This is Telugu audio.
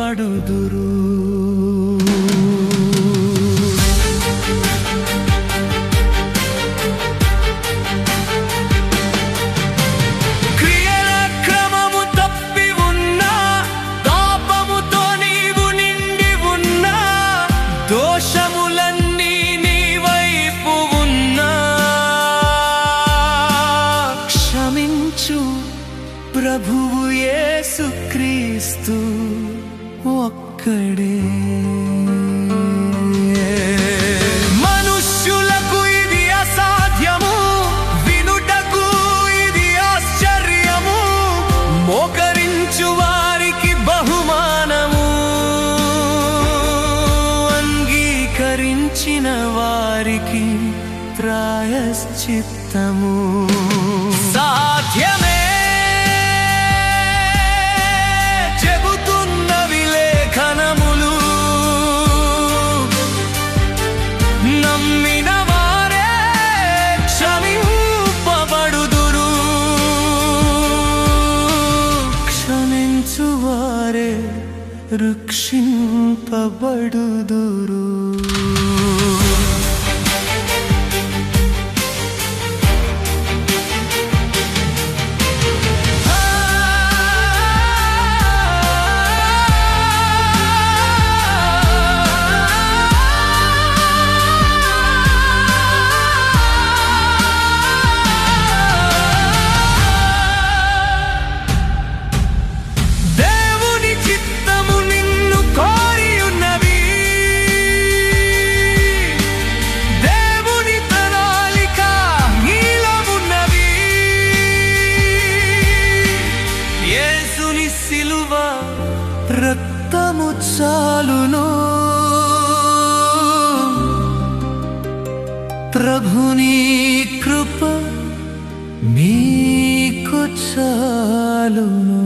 రక్షింపబడుదురు. దోషములన్నీ నీ వైపు ఉన్నా క్షమించు ప్రభువు యేసుక్రీస్తు ఒక్కడే. మనుష్యులకు ఇది అసాధ్యము, వినుటకు ఇది ఆశ్చర్యము, మోకరించు వారికి బహుమానము, అంగీకరించిన వారికి ప్రాయశ్చిత్తము. సాధ్యమే చెబుతున్నవి లేఖనములు, నమ్మిన వారే క్షమింపబడుదురు, క్షమించు వారే రక్షింపబడుదురు. సిలువ రక్తము చాలును, ప్రభుని కృప మీకు చాలును.